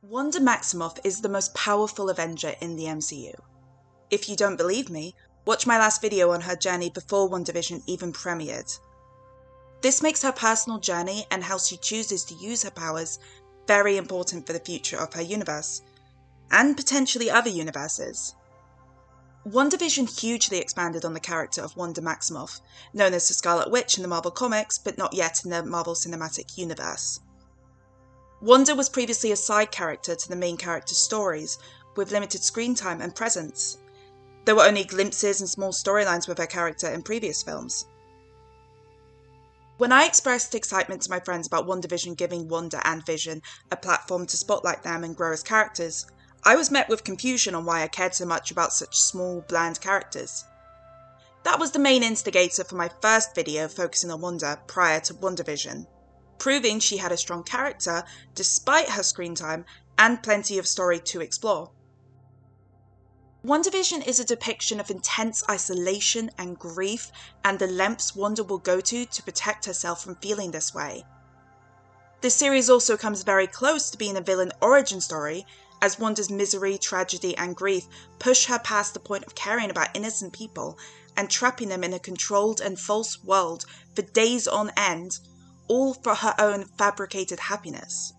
Wanda Maximoff is the most powerful Avenger in the MCU. If you don't believe me, watch my last video on her journey before Wandavision even premiered. This makes her personal journey and how she chooses to use her powers very important for the future of her universe, and potentially other universes. Wandavision hugely expanded on the character of Wanda Maximoff, known as the Scarlet Witch in the Marvel Comics, but not yet in the Marvel Cinematic Universe. Wanda was previously a side character to the main character's stories, with limited screen time and presence. There were only glimpses and small storylines with her character in previous films. When I expressed excitement to my friends about Wandavision giving Wanda and Vision a platform to spotlight them and grow as characters, I was met with confusion on why I cared so much about such small, bland characters. That was the main instigator for my first video focusing on Wanda prior to Wandavision, proving she had a strong character despite her screen time and plenty of story to explore. Wandavision is a depiction of intense isolation and grief and the lengths Wanda will go to protect herself from feeling this way. This series also comes very close to being a villain origin story, as Wanda's misery, tragedy and grief push her past the point of caring about innocent people and trapping them in a controlled and false world for days on end, all for her own fabricated happiness.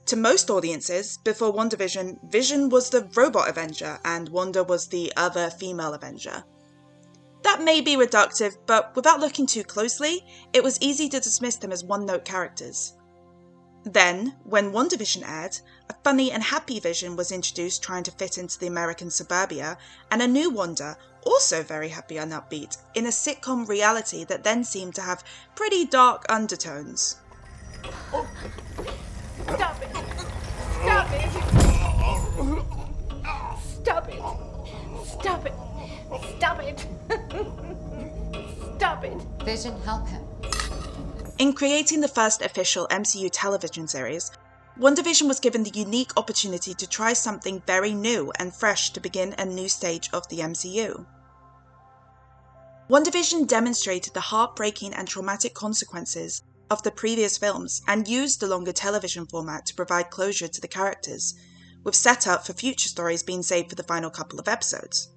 To most audiences, before WandaVision, Vision was the robot Avenger and Wanda was the other female Avenger. That may be reductive, but without looking too closely, it was easy to dismiss them as one-note characters. Then, when WandaVision aired, a funny and happy Vision was introduced trying to fit into the American suburbia, and a new Wanda, also very happy and upbeat, in a sitcom reality that then seemed to have pretty dark undertones. Stop it! Stop it! Stop it! Stop it! Stop it! Stop it! Vision, help him. In creating the first official MCU television series, WandaVision was given the unique opportunity to try something very new and fresh to begin a new stage of the MCU. WandaVision demonstrated the heartbreaking and traumatic consequences of the previous films and used the longer television format to provide closure to the characters, with setup for future stories being saved for the final couple of episodes.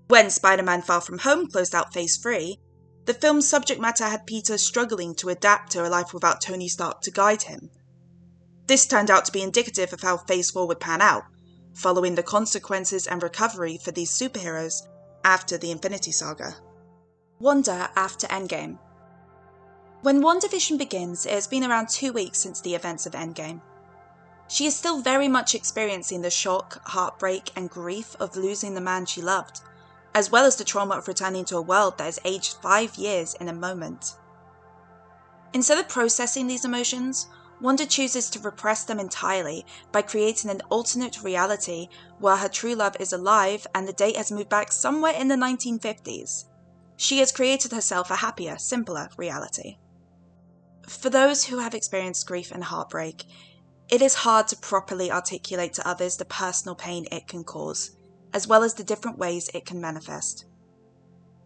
When Spider-Man Far From Home closed out Phase 3, the film's subject matter had Peter struggling to adapt to a life without Tony Stark to guide him. This turned out to be indicative of how Phase 4 would pan out, following the consequences and recovery for these superheroes after the Infinity Saga. Wanda after Endgame. When WandaVision begins, it has been around 2 weeks since the events of Endgame. She is still very much experiencing the shock, heartbreak, and grief of losing the man she loved, as well as the trauma of returning to a world that has aged 5 years in a moment. Instead of processing these emotions, Wanda chooses to repress them entirely by creating an alternate reality where her true love is alive and the date has moved back somewhere in the 1950s. She has created herself a happier, simpler reality. For those who have experienced grief and heartbreak, it is hard to properly articulate to others the personal pain it can cause, as well as the different ways it can manifest.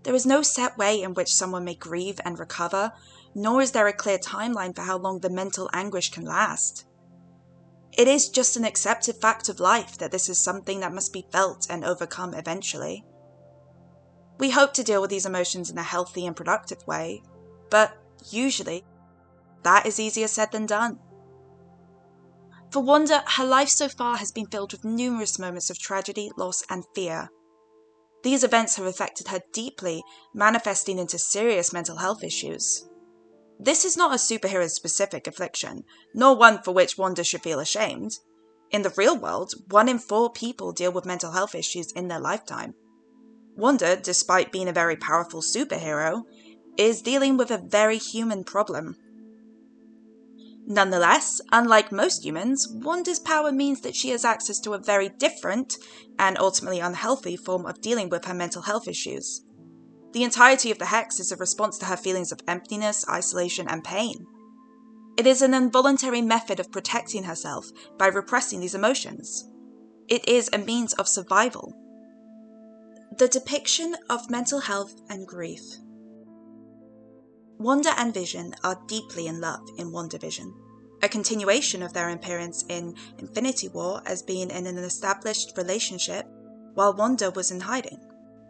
There is no set way in which someone may grieve and recover, nor is there a clear timeline for how long the mental anguish can last. It is just an accepted fact of life that this is something that must be felt and overcome eventually. We hope to deal with these emotions in a healthy and productive way, but usually, that is easier said than done. For Wanda, her life so far has been filled with numerous moments of tragedy, loss, and fear. These events have affected her deeply, manifesting into serious mental health issues. This is not a superhero-specific affliction, nor one for which Wanda should feel ashamed. In the real world, 1 in 4 people deal with mental health issues in their lifetime. Wanda, despite being a very powerful superhero, is dealing with a very human problem. Nonetheless, unlike most humans, Wanda's power means that she has access to a very different, and ultimately unhealthy, form of dealing with her mental health issues. The entirety of the Hex is a response to her feelings of emptiness, isolation, and pain. It is an involuntary method of protecting herself by repressing these emotions. It is a means of survival. The depiction of mental health and grief. Wanda and Vision are deeply in love in WandaVision. a continuation of their appearance in Infinity War as being in an established relationship while Wanda was in hiding.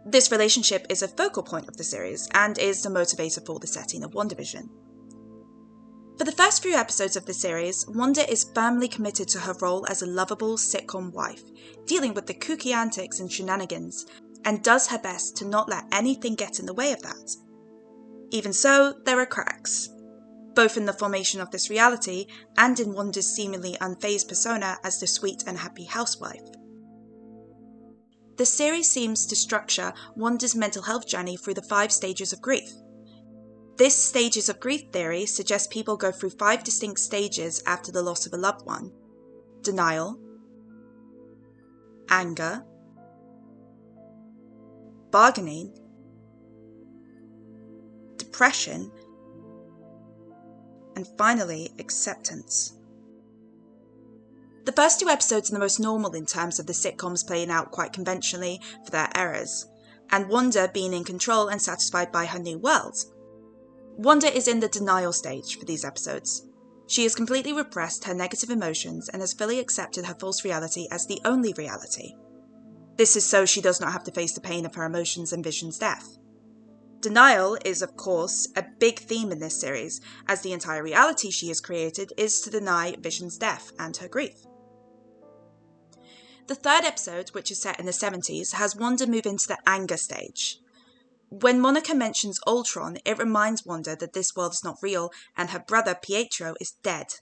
This relationship is a focal point of the series and is the motivator for the setting of Wandavision. For the first few episodes of the series, Wanda is firmly committed to her role as a lovable sitcom wife, dealing with the kooky antics and shenanigans, and does her best to not let anything get in the way of that. Even so, there are cracks, both in the formation of this reality and in Wanda's seemingly unfazed persona as the sweet and happy housewife. The series seems to structure Wanda's mental health journey through the 5 stages of grief. This stages of grief theory suggests people go through 5 distinct stages after the loss of a loved one: denial, anger, bargaining, depression, and finally, acceptance. The first 2 episodes are the most normal in terms of the sitcoms playing out quite conventionally for their eras, and Wanda being in control and satisfied by her new world. Wanda is in the denial stage for these episodes. She has completely repressed her negative emotions and has fully accepted her false reality as the only reality. This is so she does not have to face the pain of her emotions and Vision's death. Denial is, of course, a big theme in this series, as the entire reality she has created is to deny Vision's death and her grief. The 3rd episode, which is set in the 70s, has Wanda move into the anger stage. When Monica mentions Ultron, it reminds Wanda that this world is not real and her brother Pietro is dead.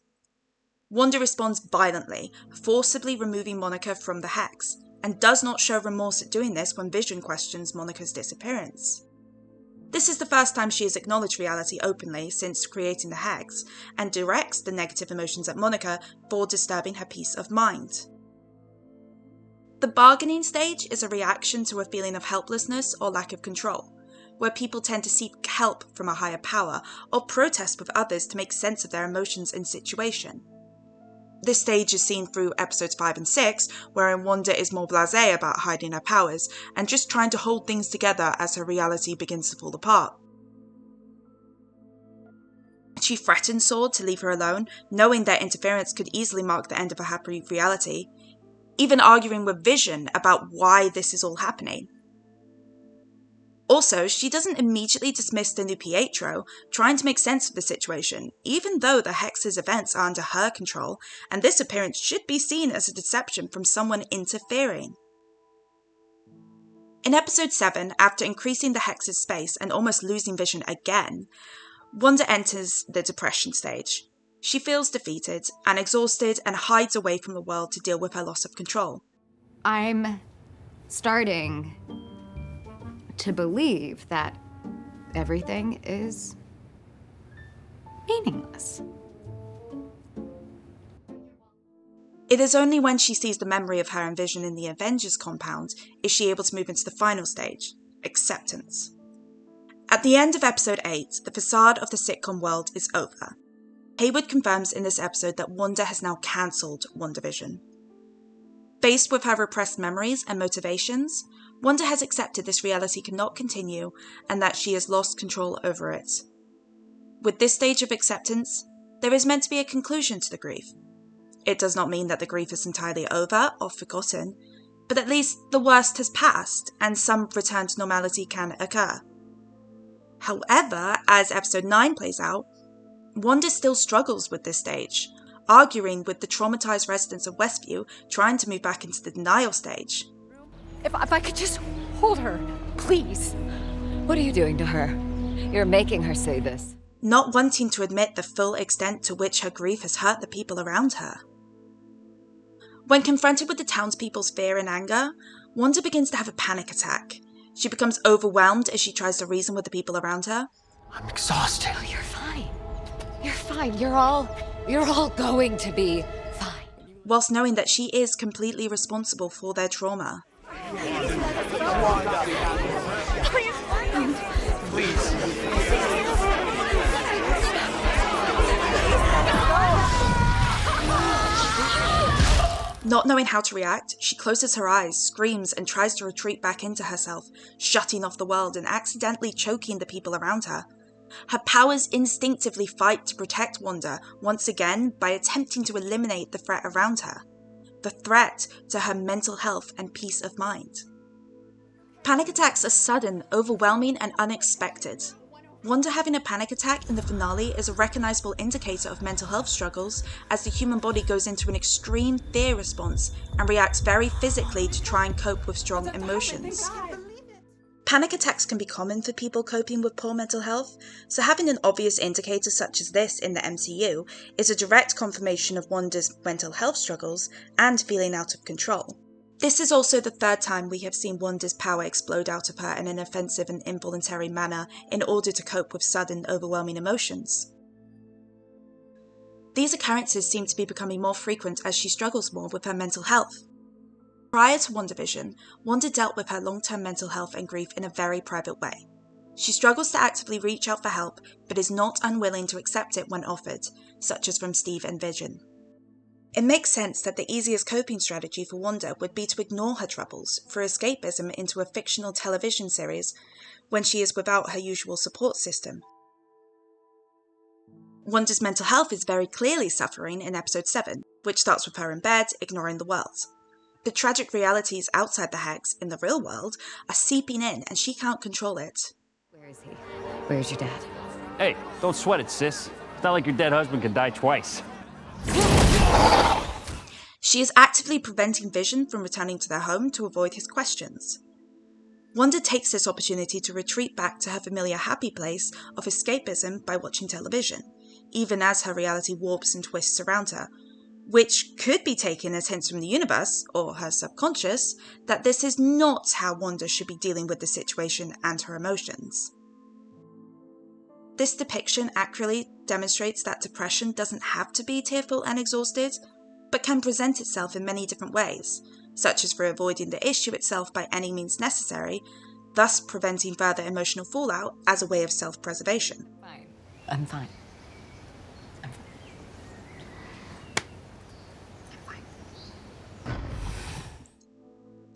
Wanda responds violently, forcibly removing Monica from the hex, and does not show remorse at doing this when Vision questions Monica's disappearance. This is the first time she has acknowledged reality openly since creating the hex, and directs the negative emotions at Monica for disturbing her peace of mind. The bargaining stage is a reaction to a feeling of helplessness or lack of control, where people tend to seek help from a higher power or protest with others to make sense of their emotions and situation. This stage is seen through episodes 5 and 6, wherein Wanda is more blasé about hiding her powers and just trying to hold things together as her reality begins to fall apart. She threatens Sword to leave her alone, knowing their interference could easily mark the end of a happy reality, even arguing with Vision about why this is all happening. Also, she doesn't immediately dismiss the new Pietro, trying to make sense of the situation, even though the Hex's events are under her control, and this appearance should be seen as a deception from someone interfering. In episode 7, after increasing the Hex's space and almost losing Vision again, Wanda enters the depression stage. She feels defeated and exhausted and hides away from the world to deal with her loss of control. I'm starting to believe that everything is meaningless. It is only when she sees the memory of her and Vision in the Avengers compound is she able to move into the final stage, acceptance. At the end of episode 8, the facade of the sitcom world is over. Hayward confirms in this episode that Wanda has now cancelled Wandavision. Faced with her repressed memories and motivations, Wanda has accepted this reality cannot continue and that she has lost control over it. With this stage of acceptance, there is meant to be a conclusion to the grief. It does not mean that the grief is entirely over or forgotten, but at least the worst has passed and some return to normality can occur. However, as episode 9 plays out, Wanda still struggles with this stage, arguing with the traumatized residents of Westview trying to move back into the denial stage. If I could just hold her, please. What are you doing to her? You're making her say this. Not wanting to admit the full extent to which her grief has hurt the people around her. When confronted with the townspeople's fear and anger, Wanda begins to have a panic attack. She becomes overwhelmed as she tries to reason with the people around her. I'm exhausted. Oh, you're fine. You're fine. You're all going to be fine. Whilst knowing that she is completely responsible for their trauma. Not knowing how to react, she closes her eyes, screams, and tries to retreat back into herself, shutting off the world and accidentally choking the people around her. her powers instinctively fight to protect Wanda once again by attempting to eliminate the threat around her, the threat to her mental health and peace of mind. Panic attacks are sudden, overwhelming, and unexpected. Wanda having a panic attack in the finale is a recognizable indicator of mental health struggles, as the human body goes into an extreme fear response and reacts very physically to try and cope with strong emotions. Panic attacks can be common for people coping with poor mental health, so having an obvious indicator such as this in the MCU is a direct confirmation of Wanda's mental health struggles and feeling out of control. This is also the third time we have seen Wanda's power explode out of her in an offensive and involuntary manner in order to cope with sudden, overwhelming emotions. These occurrences seem to be becoming more frequent as she struggles more with her mental health. Prior to Wandavision, Wanda dealt with her long-term mental health and grief in a very private way. She struggles to actively reach out for help, but is not unwilling to accept it when offered, such as from Steve and Vision. It makes sense that the easiest coping strategy for Wanda would be to ignore her troubles for escapism into a fictional television series when she is without her usual support system. Wanda's mental health is very clearly suffering in episode 7, which starts with her in bed, ignoring the world. The tragic realities outside the Hex, in the real world, are seeping in and she can't control it. Where is he? Where's your dad? Hey, don't sweat it, sis. It's not like your dead husband can die twice. She is actively preventing Vision from returning to their home to avoid his questions. Wanda takes this opportunity to retreat back to her familiar happy place of escapism by watching television, even as her reality warps and twists around her, which could be taken as hints from the universe, or her subconscious, that this is not how Wanda should be dealing with the situation and her emotions. This depiction accurately demonstrates that depression doesn't have to be tearful and exhausted, but can present itself in many different ways, such as for avoiding the issue itself by any means necessary, thus preventing further emotional fallout as a way of self-preservation. Fine. I'm fine.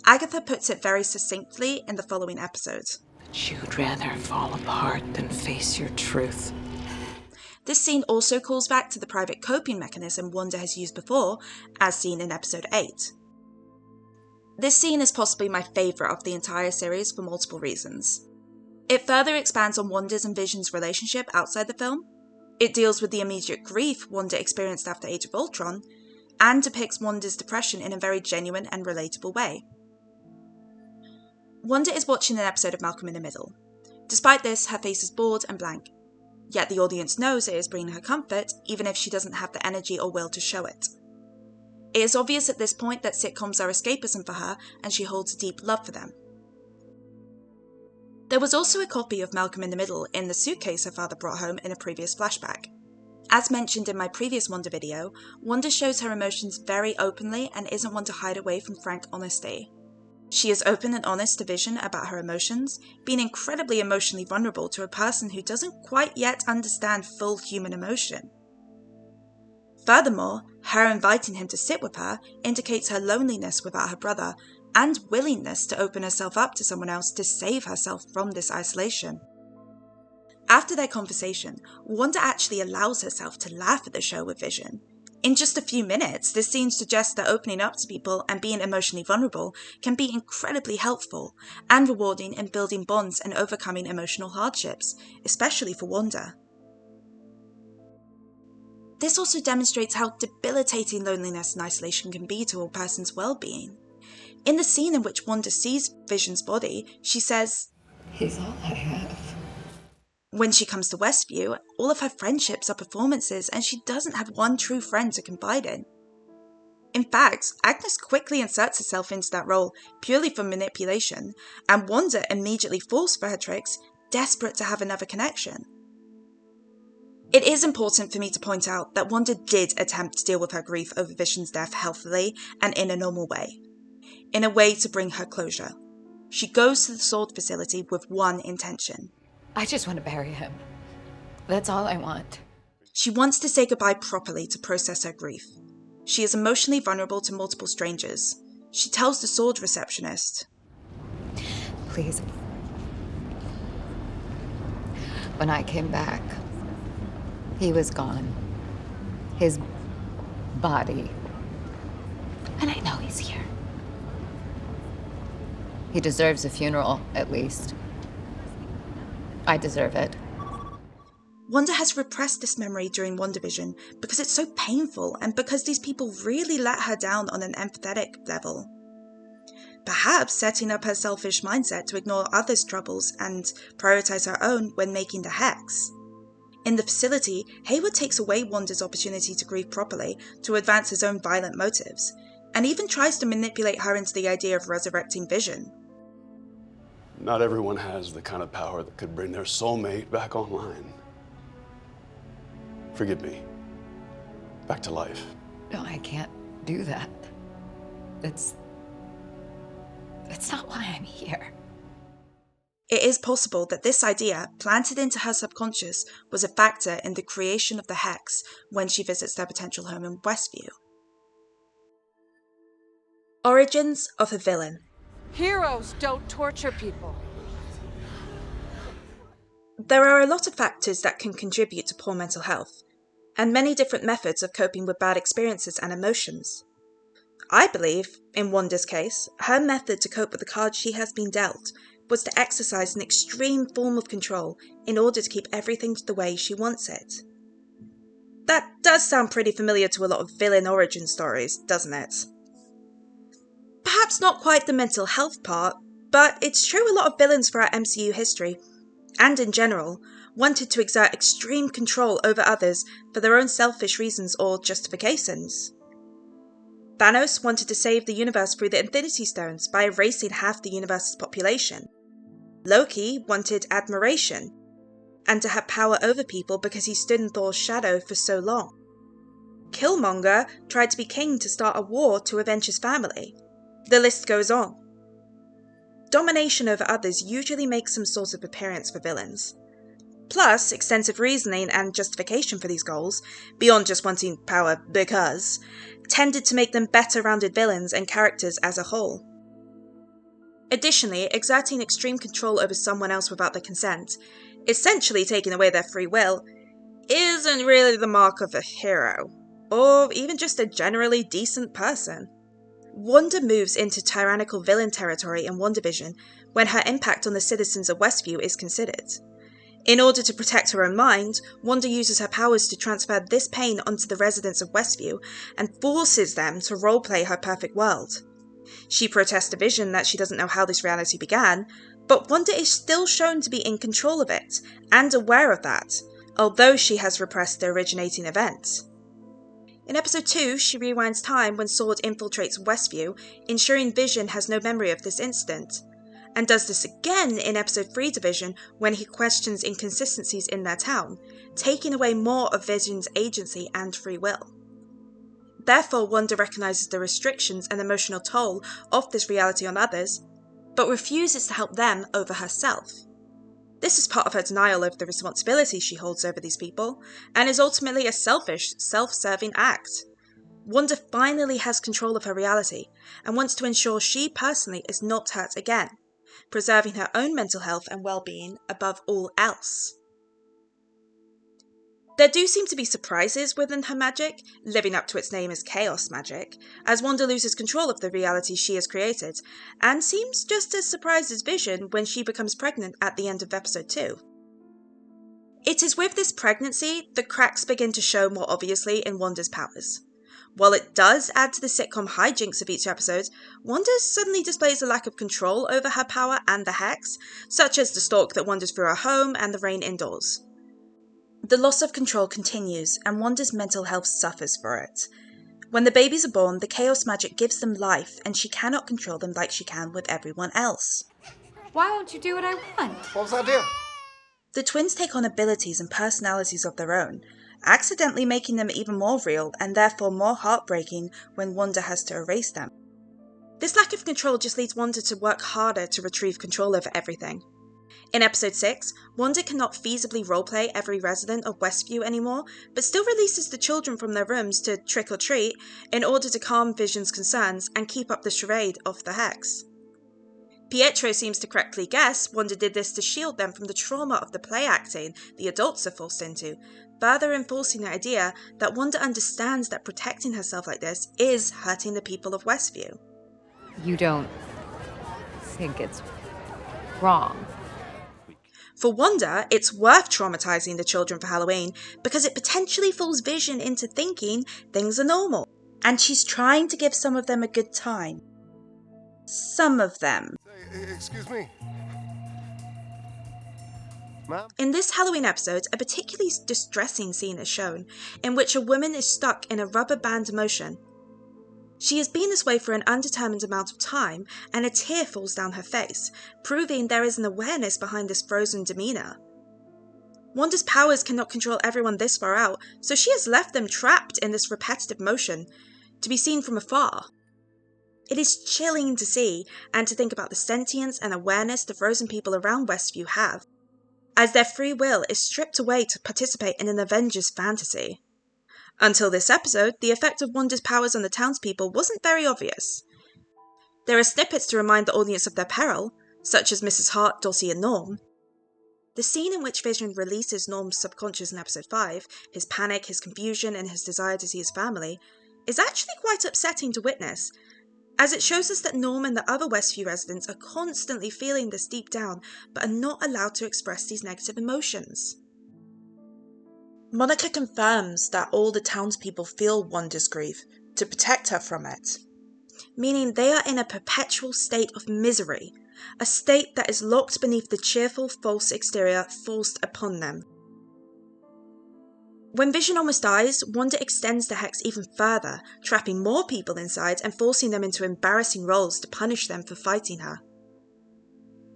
Agatha puts it very succinctly in the following episode. But you'd rather fall apart than face your truth. This scene also calls back to the private coping mechanism Wanda has used before, as seen in episode 8. This scene is possibly my favourite of the entire series for multiple reasons. It further expands on Wanda's and Vision's relationship outside the film, it deals with the immediate grief Wanda experienced after Age of Ultron, and depicts Wanda's depression in a very genuine and relatable way. Wanda is watching an episode of Malcolm in the Middle. Despite this, her face is bored and blank. Yet the audience knows it is bringing her comfort, even if she doesn't have the energy or will to show it. It is obvious at this point that sitcoms are escapism for her, and she holds a deep love for them. There was also a copy of Malcolm in the Middle in the suitcase her father brought home in a previous flashback. As mentioned in my previous Wanda video, Wanda shows her emotions very openly and isn't one to hide away from frank honesty. She is open and honest to Vision about her emotions, being incredibly emotionally vulnerable to a person who doesn't quite yet understand full human emotion. Furthermore, her inviting him to sit with her indicates her loneliness without her brother and willingness to open herself up to someone else to save herself from this isolation. After their conversation, Wanda actually allows herself to laugh at the show with Vision. In just a few minutes, this scene suggests that opening up to people and being emotionally vulnerable can be incredibly helpful and rewarding in building bonds and overcoming emotional hardships, especially for Wanda. This also demonstrates how debilitating loneliness and isolation can be to a person's well-being. In the scene in which Wanda sees Vision's body, she says, "He's all I have." When she comes to Westview, all of her friendships are performances and she doesn't have one true friend to confide in. In fact, Agnes quickly inserts herself into that role purely for manipulation, and Wanda immediately falls for her tricks, desperate to have another connection. It is important for me to point out that Wanda did attempt to deal with her grief over Vision's death healthily and in a normal way, in a way to bring her closure. She goes to the sword facility with one intention. I just want to bury him. That's all I want. She wants to say goodbye properly to process her grief. She is emotionally vulnerable to multiple strangers. She tells the sword receptionist, Please. When I came back, he was gone. His body. And I know he's here. He deserves a funeral, at least. I deserve it. Wanda has repressed this memory during Wandavision because it's so painful and because these people really let her down on an empathetic level. Perhaps setting up her selfish mindset to ignore others' troubles and prioritize her own when making the hex. In the facility, Hayward takes away Wanda's opportunity to grieve properly to advance his own violent motives, and even tries to manipulate her into the idea of resurrecting Vision. Not everyone has the kind of power that could bring their soulmate back online. Forgive me. Back to life. No, I can't do that. It's not why I'm here. It is possible that this idea, planted into her subconscious, was a factor in the creation of the hex when she visits their potential home in Westview. Origins of a villain. Heroes don't torture people. There are a lot of factors that can contribute to poor mental health, and many different methods of coping with bad experiences and emotions. I believe, in Wanda's case, her method to cope with the cards she has been dealt was to exercise an extreme form of control in order to keep everything the way she wants it. That does sound pretty familiar to a lot of villain origin stories, doesn't it? Perhaps not quite the mental health part, but it's true a lot of villains for our MCU history, and in general, wanted to exert extreme control over others for their own selfish reasons or justifications. Thanos wanted to save the universe through the Infinity Stones by erasing half the universe's population. Loki wanted admiration, and to have power over people because he stood in Thor's shadow for so long. Killmonger tried to be king to start a war to avenge his family. The list goes on. Domination over others usually makes some sort of appearance for villains. Plus, extensive reasoning and justification for these goals, beyond just wanting power because, tended to make them better-rounded villains and characters as a whole. Additionally, exerting extreme control over someone else without their consent, essentially taking away their free will, isn't really the mark of a hero, or even just a generally decent person. Wanda moves into tyrannical villain territory in Wandavision when her impact on the citizens of Westview is considered. In order to protect her own mind, Wanda uses her powers to transfer this pain onto the residents of Westview and forces them to roleplay her perfect world. She protests to Vision that she doesn't know how this reality began, but Wanda is still shown to be in control of it, and aware of that, although she has repressed the originating event. In episode 2, she rewinds time when Sword infiltrates Westview, ensuring Vision has no memory of this incident, and does this again in episode 3 to Vision when he questions inconsistencies in their town, taking away more of Vision's agency and free will. Therefore, Wanda recognizes the restrictions and emotional toll of this reality on others, but refuses to help them over herself. This is part of her denial of the responsibility she holds over these people, and is ultimately a selfish, self-serving act. Wanda finally has control of her reality, and wants to ensure she personally is not hurt again, preserving her own mental health and well-being above all else. There do seem to be surprises within her magic, living up to its name as chaos magic, as Wanda loses control of the reality she has created, and seems just as surprised as Vision when she becomes pregnant at the end of episode 2. It is with this pregnancy that cracks begin to show more obviously in Wanda's powers. While it does add to the sitcom hijinks of each episode, Wanda suddenly displays a lack of control over her power and the hex, such as the stalk that wanders through her home and the rain indoors. The loss of control continues, and Wanda's mental health suffers for it. When the babies are born, the chaos magic gives them life, and she cannot control them like she can with everyone else. Why won't you do what I want? What was that deal? The twins take on abilities and personalities of their own, accidentally making them even more real and therefore more heartbreaking when Wanda has to erase them. This lack of control just leads Wanda to work harder to retrieve control over everything. In episode 6, Wanda cannot feasibly roleplay every resident of Westview anymore, but still releases the children from their rooms to trick or treat in order to calm Vision's concerns and keep up the charade of the hex. Pietro seems to correctly guess Wanda did this to shield them from the trauma of the play acting the adults are forced into, further enforcing the idea that Wanda understands that protecting herself like this is hurting the people of Westview. You don't think it's wrong? For Wanda, it's worth traumatizing the children for Halloween because it potentially fools Vision into thinking things are normal. And she's trying to give some of them a good time. Some of them. Excuse me? Ma'am? In this Halloween episode, a particularly distressing scene is shown, in which a woman is stuck in a rubber band motion. She has been this way for an undetermined amount of time, and a tear falls down her face, proving there is an awareness behind this frozen demeanour. Wanda's powers cannot control everyone this far out, so she has left them trapped in this repetitive motion, to be seen from afar. It is chilling to see, and to think about the sentience and awareness the frozen people around Westview have, as their free will is stripped away to participate in an Avengers fantasy. Until this episode, the effect of Wanda's powers on the townspeople wasn't very obvious. There are snippets to remind the audience of their peril, such as Mrs. Hart, Dulcie and Norm. The scene in which Vision releases Norm's subconscious in episode 5, his panic, his confusion and his desire to see his family, is actually quite upsetting to witness, as it shows us that Norm and the other Westview residents are constantly feeling this deep down, but are not allowed to express these negative emotions. Monica confirms that all the townspeople feel Wanda's grief to protect her from it, meaning they are in a perpetual state of misery, a state that is locked beneath the cheerful false exterior forced upon them. When Vision almost dies, Wanda extends the hex even further, trapping more people inside and forcing them into embarrassing roles to punish them for fighting her.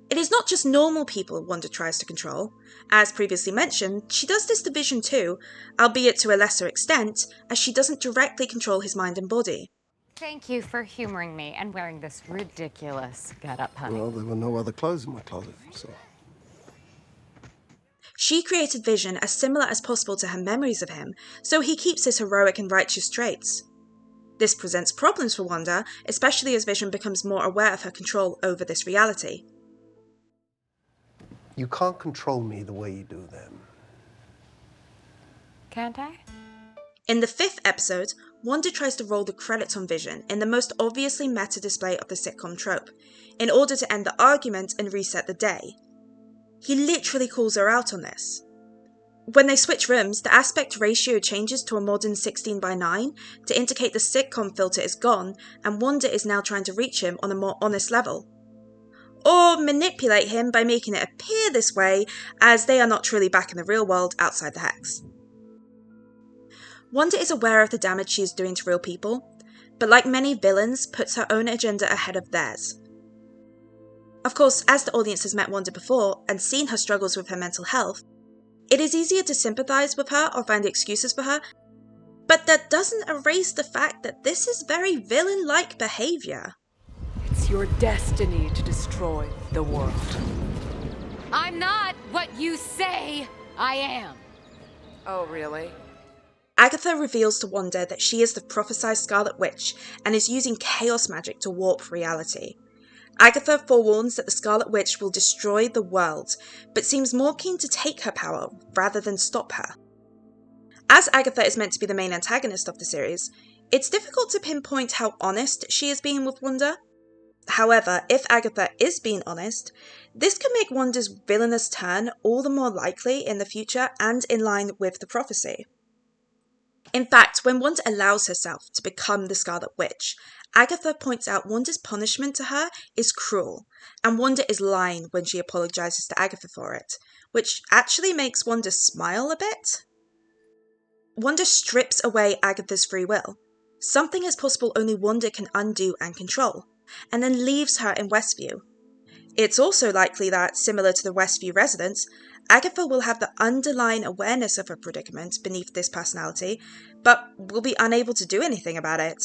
It is not just normal people Wanda tries to control. As previously mentioned, she does this to Vision too, albeit to a lesser extent, as she doesn't directly control his mind and body. Thank you for humoring me and wearing this ridiculous getup, honey. Well, there were no other clothes in my closet, so... She created Vision as similar as possible to her memories of him, so he keeps his heroic and righteous traits. This presents problems for Wanda, especially as Vision becomes more aware of her control over this reality. You can't control me the way you do them. Can't I? In the 5th episode, Wanda tries to roll the credits on Vision in the most obviously meta display of the sitcom trope, in order to end the argument and reset the day. He literally calls her out on this. When they switch rooms, the aspect ratio changes to a modern 16:9 to indicate the sitcom filter is gone and Wanda is now trying to reach him on a more honest level. Or manipulate him by making it appear this way, as they are not truly back in the real world outside the hex. Wanda is aware of the damage she is doing to real people, but like many villains, puts her own agenda ahead of theirs. Of course, as the audience has met Wanda before and seen her struggles with her mental health, it is easier to sympathise with her or find excuses for her, but that doesn't erase the fact that this is very villain-like behaviour. It's your destiny to destroy the world. I'm not what you say I am. Oh, really? Agatha reveals to Wanda that she is the prophesied Scarlet Witch and is using chaos magic to warp reality. Agatha forewarns that the Scarlet Witch will destroy the world, but seems more keen to take her power rather than stop her. As Agatha is meant to be the main antagonist of the series, it's difficult to pinpoint how honest she is being with Wanda. However, if Agatha is being honest, this could make Wanda's villainous turn all the more likely in the future and in line with the prophecy. In fact, when Wanda allows herself to become the Scarlet Witch, Agatha points out Wanda's punishment to her is cruel, and Wanda is lying when she apologises to Agatha for it, which actually makes Wanda smile a bit. Wanda strips away Agatha's free will, something as possible only Wanda can undo and control, and then leaves her in Westview. It's also likely that, similar to the Westview residents, Agatha will have the underlying awareness of her predicament beneath this personality, but will be unable to do anything about it.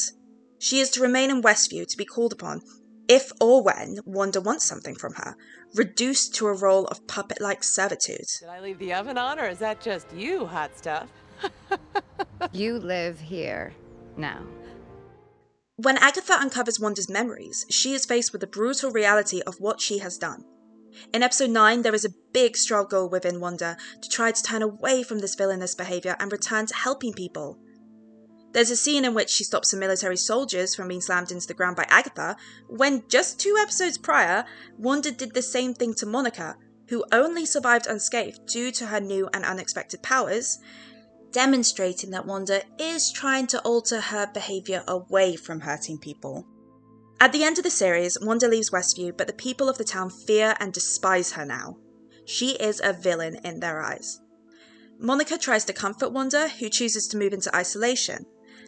She is to remain in Westview to be called upon, if or when Wanda wants something from her, reduced to a role of puppet-like servitude. Did I leave the oven on, or is that just you, hot stuff? You live here now. When Agatha uncovers Wanda's memories, she is faced with the brutal reality of what she has done. In episode 9, there is a big struggle within Wanda to try to turn away from this villainous behaviour and return to helping people. There's a scene in which she stops some military soldiers from being slammed into the ground by Agatha, when just 2 episodes prior, Wanda did the same thing to Monica, who only survived unscathed due to her new and unexpected powers, demonstrating that Wanda is trying to alter her behaviour away from hurting people. At the end of the series, Wanda leaves Westview, but the people of the town fear and despise her now. She is a villain in their eyes. Monica tries to comfort Wanda, who chooses to move into isolation.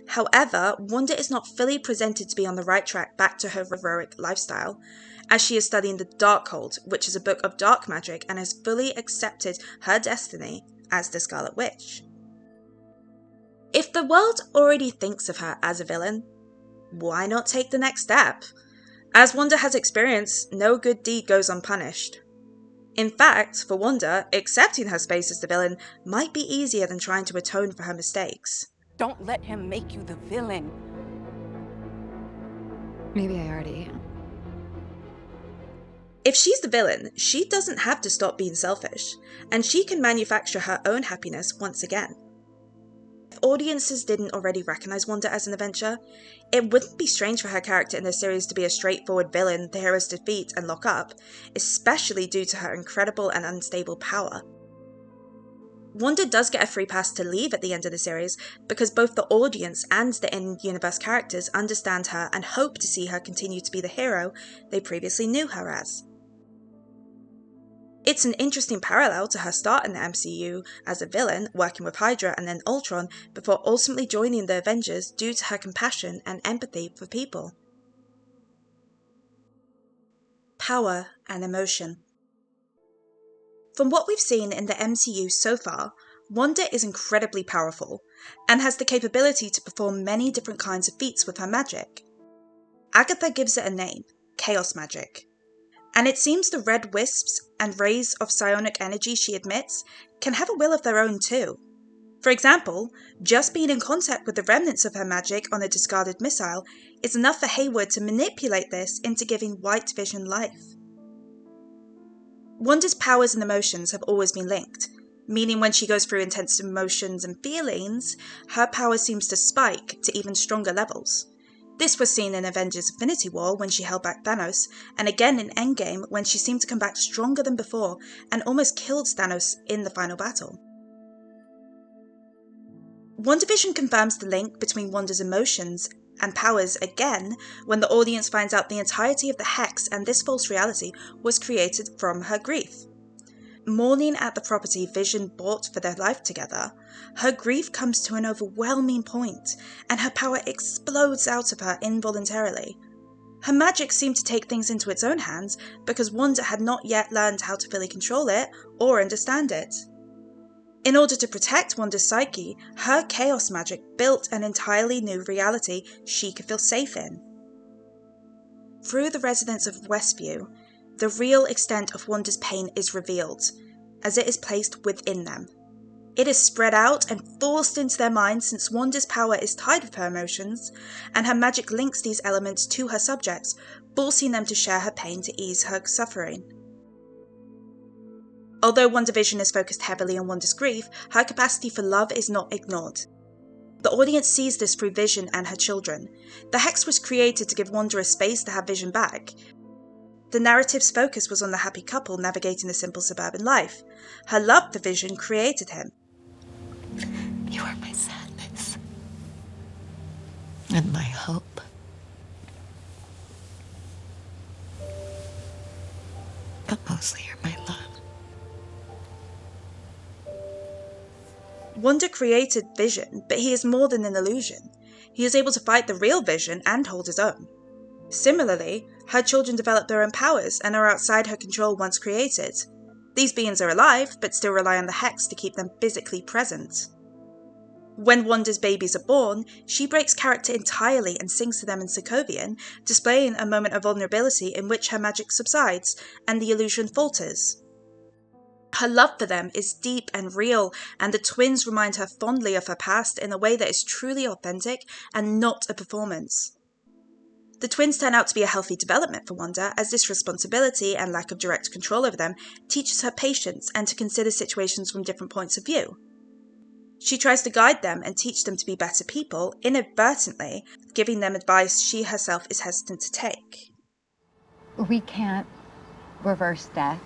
However, Wanda is not fully presented to be on the right track back to her heroic lifestyle, as she is studying the Darkhold, which is a book of dark magic, and has fully accepted her destiny as the Scarlet Witch. If the world already thinks of her as a villain, why not take the next step? As Wanda has experienced, no good deed goes unpunished. In fact, for Wanda, accepting her space as the villain might be easier than trying to atone for her mistakes. Don't let him make you the villain. Maybe I already am. If she's the villain, she doesn't have to stop being selfish, and she can manufacture her own happiness once again. If audiences didn't already recognize Wanda as an Avenger, it wouldn't be strange for her character in the series to be a straightforward villain the heroes defeat and lock up, especially due to her incredible and unstable power. Wanda does get a free pass to leave at the end of the series because both the audience and the in-universe characters understand her and hope to see her continue to be the hero they previously knew her as. It's an interesting parallel to her start in the MCU as a villain, working with Hydra and then Ultron, before ultimately joining the Avengers due to her compassion and empathy for people. Power and emotion. From what we've seen in the MCU so far, Wanda is incredibly powerful, and has the capability to perform many different kinds of feats with her magic. Agatha gives it a name, Chaos Magic. And it seems the red wisps and rays of psionic energy she emits can have a will of their own too. For example, just being in contact with the remnants of her magic on a discarded missile is enough for Hayward to manipulate this into giving White Vision life. Wanda's powers and emotions have always been linked, meaning when she goes through intense emotions and feelings, her power seems to spike to even stronger levels. This was seen in Avengers Infinity War when she held back Thanos, and again in Endgame when she seemed to come back stronger than before and almost killed Thanos in the final battle. Wandavision confirms the link between Wanda's emotions and powers again when the audience finds out the entirety of the Hex and this false reality was created from her grief. Mourning at the property Vision bought for their life together, her grief comes to an overwhelming point, and her power explodes out of her involuntarily. Her magic seemed to take things into its own hands because Wanda had not yet learned how to fully control it or understand it. In order to protect Wanda's psyche, her chaos magic built an entirely new reality she could feel safe in. Through the residents of Westview, the real extent of Wanda's pain is revealed, as it is placed within them. It is spread out and forced into their minds since Wanda's power is tied with her emotions, and her magic links these elements to her subjects, forcing them to share her pain to ease her suffering. Although Wandavision is focused heavily on Wanda's grief, her capacity for love is not ignored. The audience sees this through Vision and her children. The Hex was created to give Wanda a space to have Vision back. The narrative's focus was on the happy couple navigating the simple suburban life. Her love for Vision created him. You are my sadness. And my hope. But mostly you're my love. Wanda created Vision, but he is more than an illusion. He is able to fight the real Vision and hold his own. Similarly, her children develop their own powers and are outside her control once created. These beings are alive, but still rely on the Hex to keep them physically present. When Wanda's babies are born, she breaks character entirely and sings to them in Sokovian, displaying a moment of vulnerability in which her magic subsides and the illusion falters. Her love for them is deep and real, and the twins remind her fondly of her past in a way that is truly authentic and not a performance. The twins turn out to be a healthy development for Wanda, as this responsibility and lack of direct control over them teaches her patience and to consider situations from different points of view. She tries to guide them and teach them to be better people, inadvertently giving them advice she herself is hesitant to take. We can't reverse death,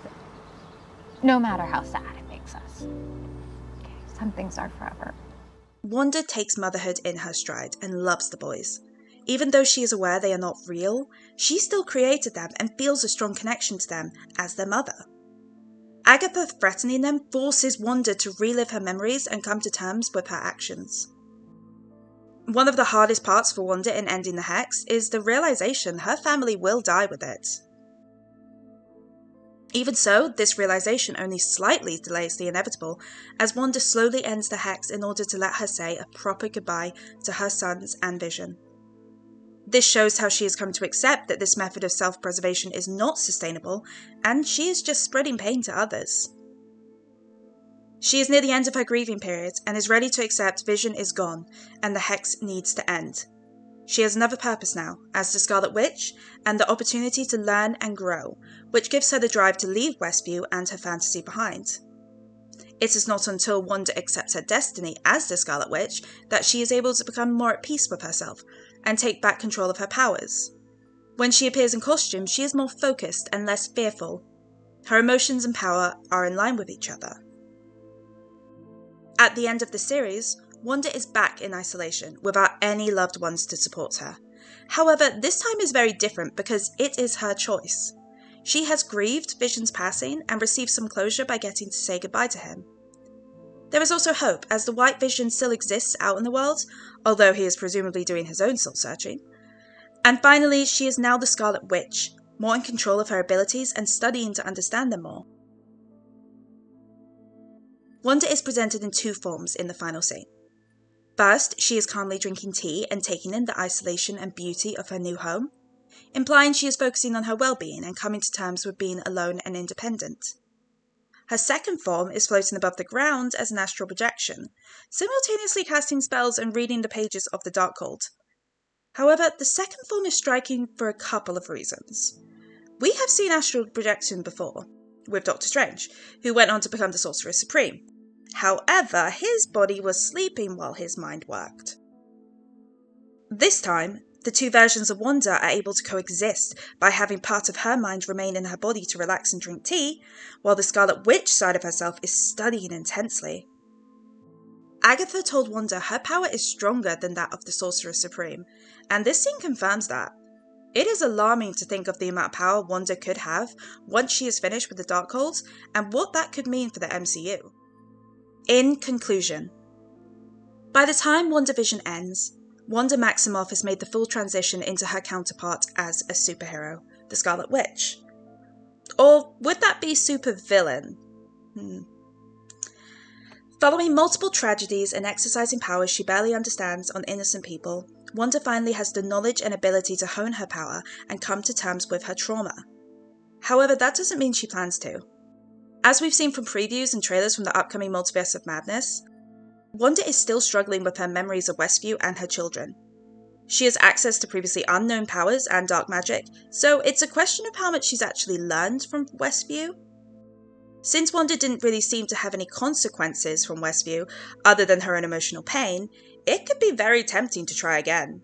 no matter how sad it makes us. Okay, some things are forever. Wanda takes motherhood in her stride and loves the boys. Even though she is aware they are not real, she still created them and feels a strong connection to them as their mother. Agatha threatening them forces Wanda to relive her memories and come to terms with her actions. One of the hardest parts for Wanda in ending the hex is the realization her family will die with it. Even so, this realization only slightly delays the inevitable, as Wanda slowly ends the hex in order to let her say a proper goodbye to her sons and Vision. This shows how she has come to accept that this method of self-preservation is not sustainable, and she is just spreading pain to others. She is near the end of her grieving period and is ready to accept Vision is gone and the hex needs to end. She has another purpose now, as the Scarlet Witch, and the opportunity to learn and grow, which gives her the drive to leave Westview and her fantasy behind. It is not until Wanda accepts her destiny as the Scarlet Witch that she is able to become more at peace with herself and take back control of her powers. When she appears in costume, she is more focused and less fearful. Her emotions and power are in line with each other. At the end of the series, Wanda is back in isolation without any loved ones to support her. However, this time is very different because it is her choice. She has grieved Vision's passing and received some closure by getting to say goodbye to him. There is also hope, as the White Vision still exists out in the world, although he is presumably doing his own soul-searching. And finally, she is now the Scarlet Witch, more in control of her abilities and studying to understand them more. Wanda is presented in two forms in the final scene. First, she is calmly drinking tea and taking in the isolation and beauty of her new home, implying she is focusing on her well-being and coming to terms with being alone and independent. Her second form is floating above the ground as an astral projection, simultaneously casting spells and reading the pages of the Darkhold. However, the second form is striking for a couple of reasons. We have seen astral projection before, with Doctor Strange, who went on to become the Sorcerer Supreme. However, his body was sleeping while his mind worked. This time, the two versions of Wanda are able to coexist by having part of her mind remain in her body to relax and drink tea, while the Scarlet Witch side of herself is studying intensely. Agatha told Wanda her power is stronger than that of the Sorcerer Supreme, and this scene confirms that. It is alarming to think of the amount of power Wanda could have once she is finished with the Darkhold, and what that could mean for the MCU. In conclusion, by the time Wandavision ends, Wanda Maximoff has made the full transition into her counterpart as a superhero, the Scarlet Witch. Or would that be supervillain? Following multiple tragedies and exercising powers she barely understands on innocent people, Wanda finally has the knowledge and ability to hone her power and come to terms with her trauma. However, that doesn't mean she plans to. As we've seen from previews and trailers from the upcoming Multiverse of Madness, Wanda is still struggling with her memories of Westview and her children. She has access to previously unknown powers and dark magic, so it's a question of how much she's actually learned from Westview. Since Wanda didn't really seem to have any consequences from Westview other than her own emotional pain, it could be very tempting to try again.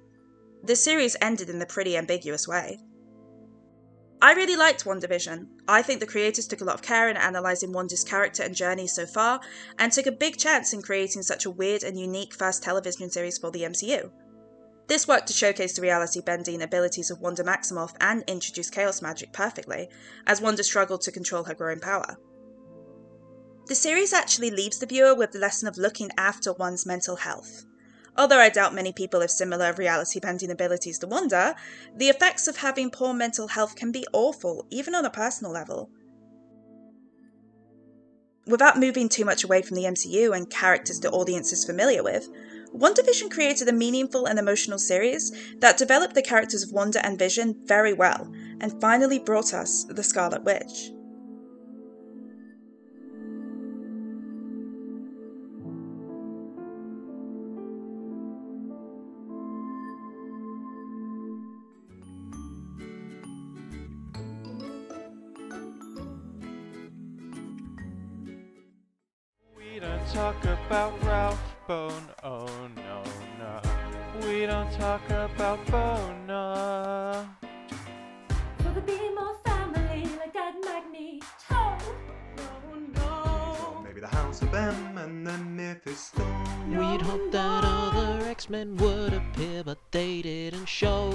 The series ended in a pretty ambiguous way. I really liked WandaVision. I think the creators took a lot of care in analysing Wanda's character and journey so far, and took a big chance in creating such a weird and unique first television series for the MCU. This worked to showcase the reality-bending abilities of Wanda Maximoff and introduce chaos magic perfectly, as Wanda struggled to control her growing power. The series actually leaves the viewer with the lesson of looking after one's mental health. Although I doubt many people have similar reality-bending abilities to Wanda, the effects of having poor mental health can be awful, even on a personal level. Without moving too much away from the MCU and characters the audience is familiar with, WandaVision created a meaningful and emotional series that developed the characters of Wanda and Vision very well, and finally brought us the Scarlet Witch. talk about Ralph Bone. Oh no, no. We don't talk about Bohner. For the BMO family, like Dad Magneto. Maybe the House of M and then Mephisto. We'd hoped that other X-Men would appear, but they didn't show.